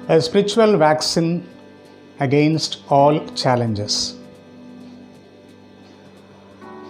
A spiritual vaccine against all challenges.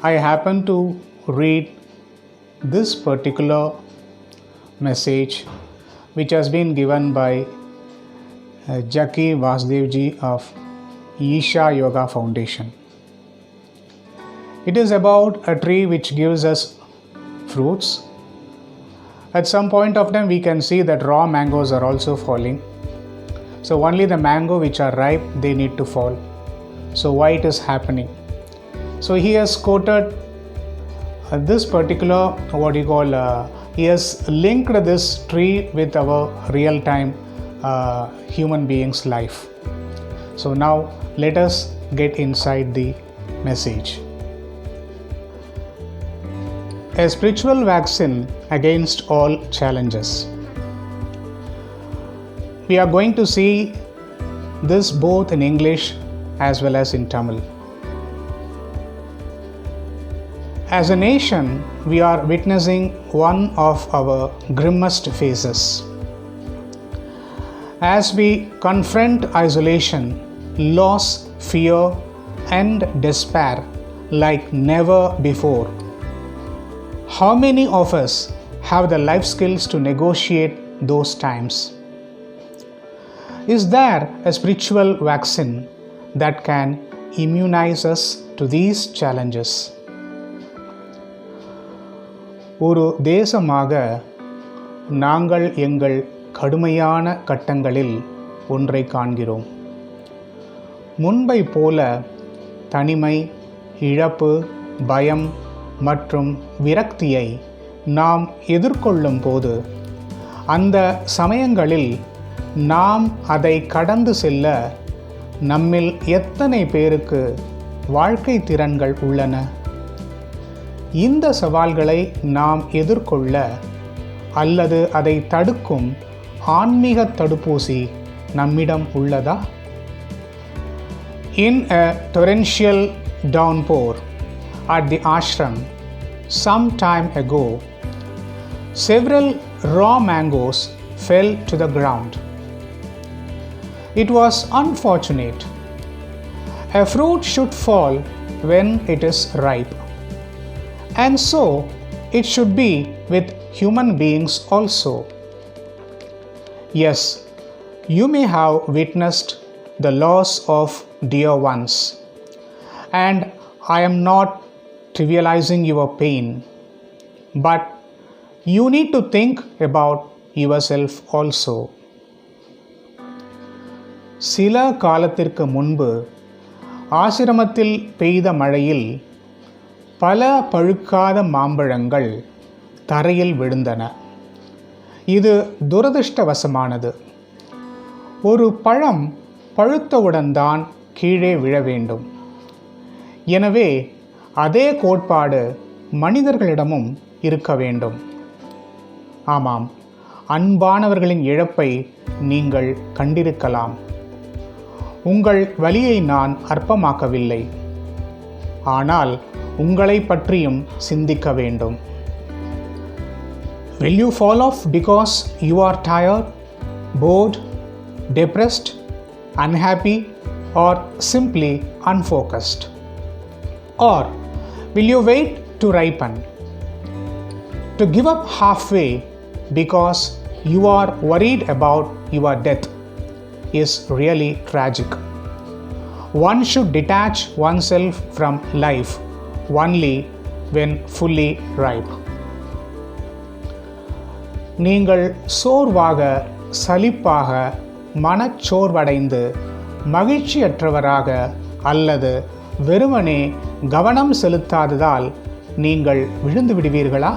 I happen to read this particular message which has been given by Jackie Vasdevji of Isha Yoga Foundation. It is about a tree which gives us fruits. At some point of time we can see that raw mangoes are also falling. So only the mango which are ripe, they need to fall. So why it is happening? So he has quoted this particular he has linked this tree with our real-time human being's life. So now let us get inside the message. A spiritual vaccine against all challenges. We are going to see this both in English as well as in Tamil. As a nation, we are witnessing one of our grimmest phases. As we confront isolation, loss, fear, and despair like never before, how many of us have the life skills to negotiate those times? Is there a spiritual vaccine that can immunize us to these challenges? ஒரு தேசமாக நாங்கள் எங்கள் கடுமையான கட்டங்களில் ஒன்றை காண்கிறோம். முன்பை போல தனிமை, இழப்பு, பயம் மற்றும் விரக்தியை நாம் எதிர்கொள்ளும் போது அந்த சமயங்களில் நாம் அதை கடந்து செல்ல நம்மில் எத்தனை பேருக்கு வாழ்க்கை திறன்கள் உள்ளன? இந்த சவால்களை நாம் எதிர்கொள்ள அல்லது அதை தடுக்கும் ஆன்மீக தடுப்பூசி நம்மிடம் உள்ளதா? In a torrential downpour at the ashram some time ago, several raw mangoes fell to the ground. It was unfortunate. A fruit should fall when it is ripe. And so it should be with human beings also. Yes, you may have witnessed the loss of dear ones, and I am not trivializing your pain, but you need to think about yourself also. சில காலத்திற்கு முன்பு ஆசிரமத்தில் பெய்த மழையில் பல பழுக்காத மாம்பழங்கள் தரையில் விழுந்தன. இது துரதிர்ஷ்டவசமானது. ஒரு பழம் பழுத்தவுடன் தான் கீழே விழ வேண்டும். எனவே அதே கோட்பாடு மனிதர்களிடமும் இருக்க வேண்டும். ஆமாம், அன்பானவர்களின் இழப்பை நீங்கள் கண்டிருக்கலாம். உங்கள் வலியை நான் அற்பமாக்கவில்லை. ஆனால் உங்களை பற்றியும் சிந்திக்க வேண்டும். Will you fall off because you are tired, bored, depressed, unhappy, or simply unfocused? Or will you wait to ripen? To give up halfway because you are worried about your death is really tragic. One should detach oneself from life only when fully ripe. நீங்கள் சோர்வாக, சலிப்பாக, மனச்சோர்வடைந்து, மகிழ்ச்சியற்றவராக அல்லது வெறுமனே கவனம் செலுத்தாததால் நீங்கள் விழுந்து விடுவீர்களா?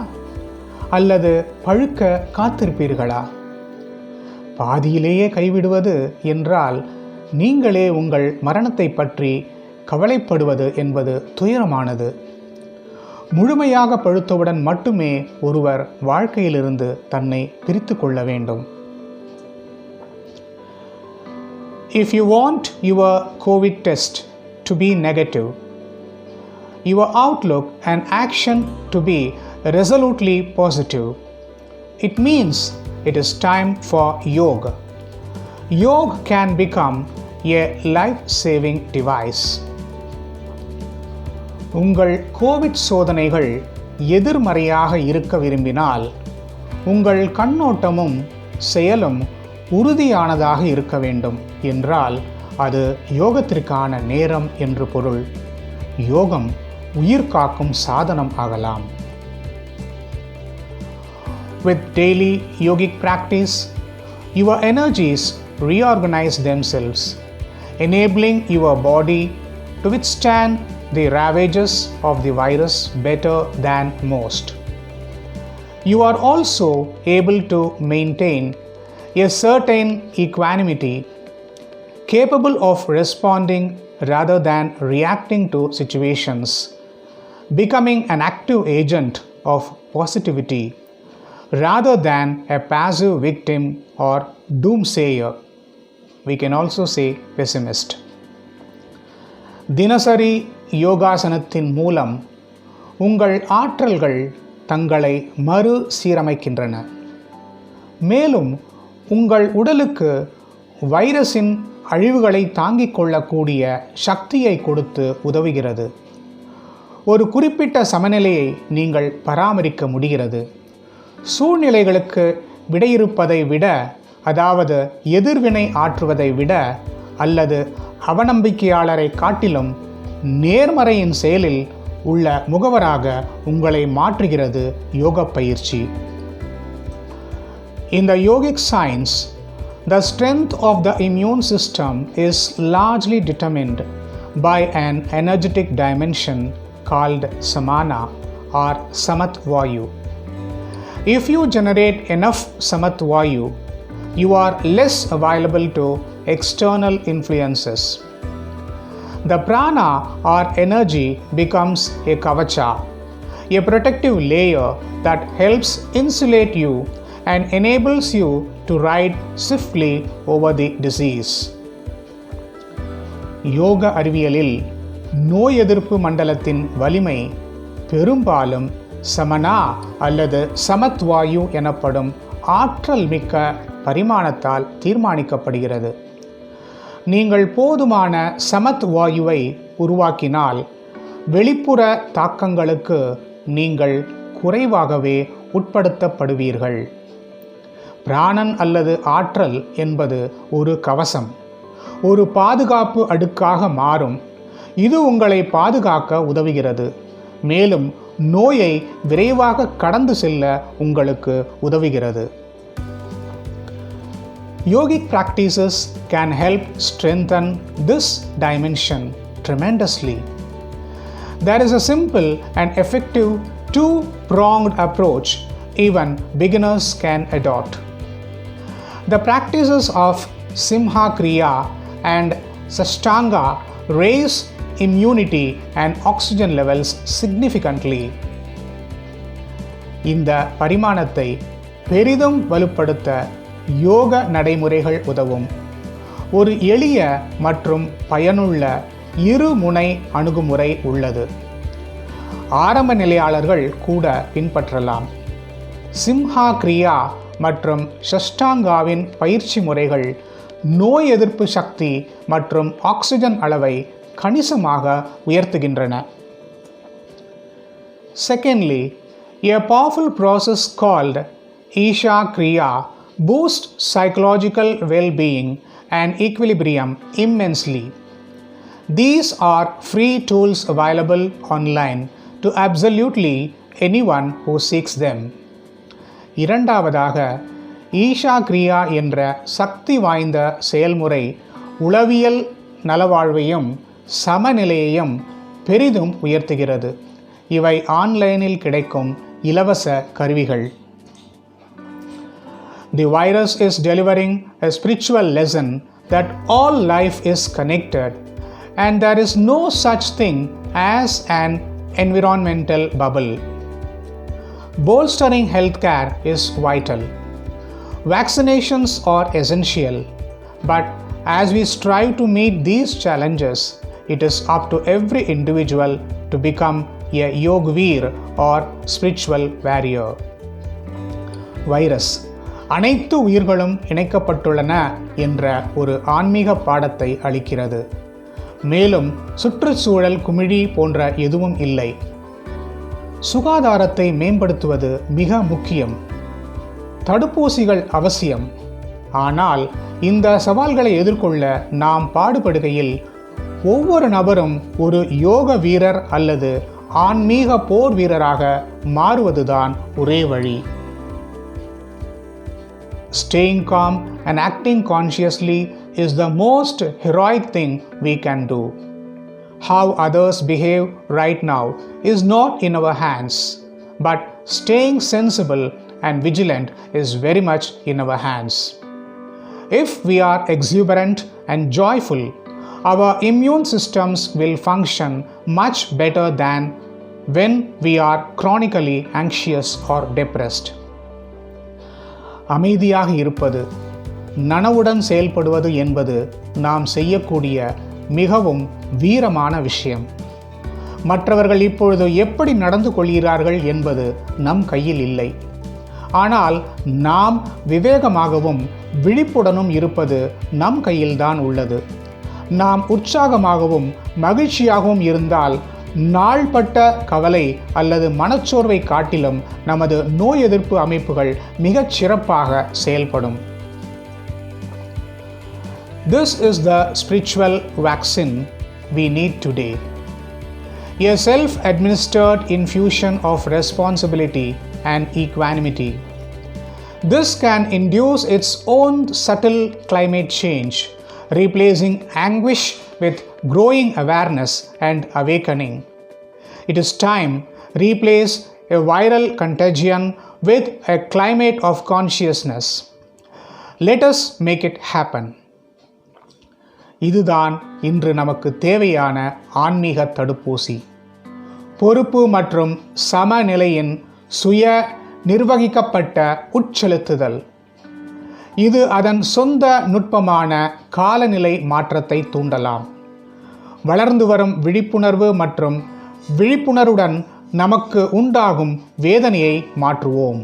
அல்லது பழுக்க காத்திருப்பீர்களா? பாதியிலேயே கைவிடுவது என்றால் நீங்களே உங்கள் மரணத்தை பற்றி கவலைப்படுவது என்பது துயரமானது. முழுமையாக பழுத்தவுடன் மட்டுமே ஒருவர் வாழ்க்கையிலிருந்து தன்னை பிரித்து கொள்ள வேண்டும். If you want your COVID test to be negative, your outlook and action to be resolutely positive, it means it is time for yoga. yoga can become a life-saving device. உங்கள் கோவிட் சோதனைகள் எதிர்மறையாக இருக்க விரும்பினால் உங்கள் கண்ணோட்டமும் செயலும் உறுதியானதாக இருக்க வேண்டும் என்றால் அது யோகத்திற்கான நேரம் என்று பொருள். யோகம் உயிர் காக்கும் சாதனம் ஆகலாம். With daily yogic practice, your energies reorganize themselves, enabling your body to withstand the ravages of the virus better than most. You are also able to maintain a certain equanimity, capable of responding rather than reacting to situations, becoming an active agent of positivity rather than a passive victim or doomsayer. We can also say pessimist. தினசரி யோகாசனத்தின் மூலம் உங்கள் ஆற்றல்கள் தங்களை மறு சீரமைக்கின்றன. மேலும் உங்கள் உடலுக்கு வைரஸின் அழிவுகளை தாங்கிக் கொள்ளக்கூடிய சக்தியை கொடுத்து உதவுகிறது. ஒரு குறிப்பிட்ட சமநிலையை நீங்கள் பராமரிக்க முடிகிறது. சூழ்நிலைகளுக்கு விடையிறுப்பதை விட, அதாவது எதிர்வினை ஆற்றுவதை விட, அல்லது அவநம்பிக்கையாளரை காட்டிலும் நேர்மறையின் செயலில் உள்ள முகவராக உங்களை மாற்றுகிறது யோக பயிற்சி. In the yogic science, the strength of the immune system is largely determined by an energetic dimension called samana or samat vayu. If you generate enough samat vayu, you are less available to external influences. The prana or energy becomes a kavacha, a protective layer that helps insulate you and enables you to ride swiftly over the disease. யோக அறிவியலில் நோய் எதிர்ப்பு மண்டலத்தின் வலிமை பெரும்பாலும் சமனா அல்லது சமத்வாயு எனப்படும் ஆற்றல் மிக்க பரிமாணத்தால் தீர்மானிக்கப்படுகிறது. நீங்கள் போதுமான சமத் வாயுவை உருவாக்கினால் வெளிப்புற தாக்கங்களுக்கு நீங்கள் குறைவாகவே உட்படுத்தப்படுவீர்கள். பிராணன் அல்லது ஆற்றல் என்பது ஒரு கவசம், ஒரு பாதுகாப்பு அடுக்காக மாறும். இது உங்களை பாதுகாக்க உதவுகிறது, மேலும் நோயை விரைவாக கடந்து செல்ல உங்களுக்கு உதவுகிறது. Yogic practices can help strengthen this dimension tremendously. There is a simple and effective two-pronged approach even beginners can adopt. The practices of Simha Kriya and Sashtanga raise immunity and oxygen levels significantly. இந்த பரிமாணத்தை பெரிதும் வலுப்படுத்த யோக நடைமுறைகள் உதவும். ஒரு எளிய மற்றும் பயனுள்ள இருமுனை அணுகுமுறை உள்ளது. ஆரம்ப நிலையாளர்கள் கூட பின்பற்றலாம். சிம்ஹா கிரியா மற்றும் ஷஷ்டாங்காவின் பயிற்சி முறைகள் நோய் எதிர்ப்பு சக்தி மற்றும் ஆக்சிஜன் அளவை கணிசமாக உயர்த்துகின்றன. Secondly, a powerful process called Isha Kriya boosts psychological well-being and equilibrium immensely. These are free tools available online to absolutely anyone who seeks them. இரண்டாவதாக, ஈஷா கிரியா என்ற சக்தி வாய்ந்த செயல்முறை உளவியல் நலவாழ்வையும் சமநிலையையும் பெரிதும் உயர்த்துகிறது. இவை ஆன்லைனில் கிடைக்கும் இலவச கருவிகள். The virus is delivering a spiritual lesson that all life is connected and there is no such thing as an environmental bubble. Bolstering healthcare is vital. Vaccinations are essential, but as we strive to meet these challenges, it is up to every individual to become a Yogveer or spiritual warrior. Virus. அனைத்து உயிர்களும் இணைக்கப்பட்டுள்ளன என்ற ஒரு ஆன்மீக பாடத்தை அளிக்கிறது. மேலும் சுற்றுச்சூழல் குமிழி போன்ற எதுவும் இல்லை. சுகாதாரத்தை மேம்படுத்துவது மிக முக்கியம். தடுப்பூசிகள் அவசியம். ஆனால் இந்த சவால்களை எதிர்கொள்ள நாம் பாடுபடுகையில் ஒவ்வொரு நபரும் ஒரு யோக வீரர் அல்லது ஆன்மீக போர் வீரராக மாறுவதுதான் ஒரே வழி. Staying calm and acting consciously is the most heroic thing we can do. How others behave right now is not in our hands, but staying sensible and vigilant is very much in our hands. If we are exuberant and joyful, our immune systems will function much better than when we are chronically anxious or depressed. அமைதியாக இருப்பது, நனவுடன் செயல்படுவது என்பது நாம் செய்யக்கூடிய மிகவும் வீரமான விஷயம். மற்றவர்கள் இப்பொழுது எப்படி நடந்து கொள்கிறார்கள் என்பது நம் கையில் இல்லை. ஆனால் நாம் விவேகமாகவும் விழிப்புடனும் இருப்பது நம் கையில்தான் உள்ளது. நாம் உற்சாகமாகவும் மகிழ்ச்சியாகவும் இருந்தால் நாள்பட்ட கவலை அல்லது மனச்சோர்வை காட்டிலும் நமது நோய் எதிர்ப்பு அமைப்புகள் மிகச் சிறப்பாக செயல்படும். This is the spiritual vaccine we need today. A self-administered infusion of responsibility and equanimity. This can induce its own subtle climate change, replacing anguish with growing awareness and awakening. It is time to replace a viral contagion with a climate of consciousness. Let us make it happen. இதுதான் இன்று நமக்கு தேவையான ஆன்மீக தடுப்பூசி. பொறுப்பு மற்றும் சமநிலையின் சுய நிர்வகிக்கப்பட்ட உட்செலுத்துதல். இது அதன் சொந்த நுட்பமான காலநிலை மாற்றத்தை தூண்டலாம். வளர்ந்து வரும் விழிப்புணர்வு மற்றும் விழிப்புணர்வுடன் நமக்கு உண்டாகும் வேதனையை மாற்றுவோம்.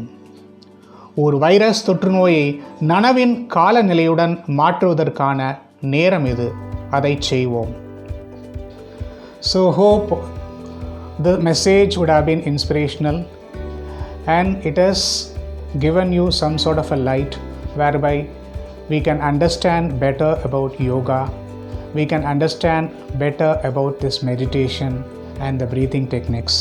ஒரு வைரஸ் தொற்றுநோயை நனவின் காலநிலையுடன் மாற்றுவதற்கான நேரம் இது. அதை செய்வோம். So hope the message would have been inspirational and it has given you some sort of a light whereby we can understand better about yoga, we can understand better about this meditation and the breathing techniques.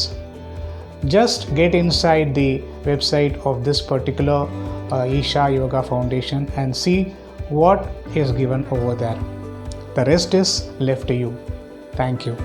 Just get inside the website of this particular Isha Yoga Foundation and see what is given over there. The rest is left to you. Thank you.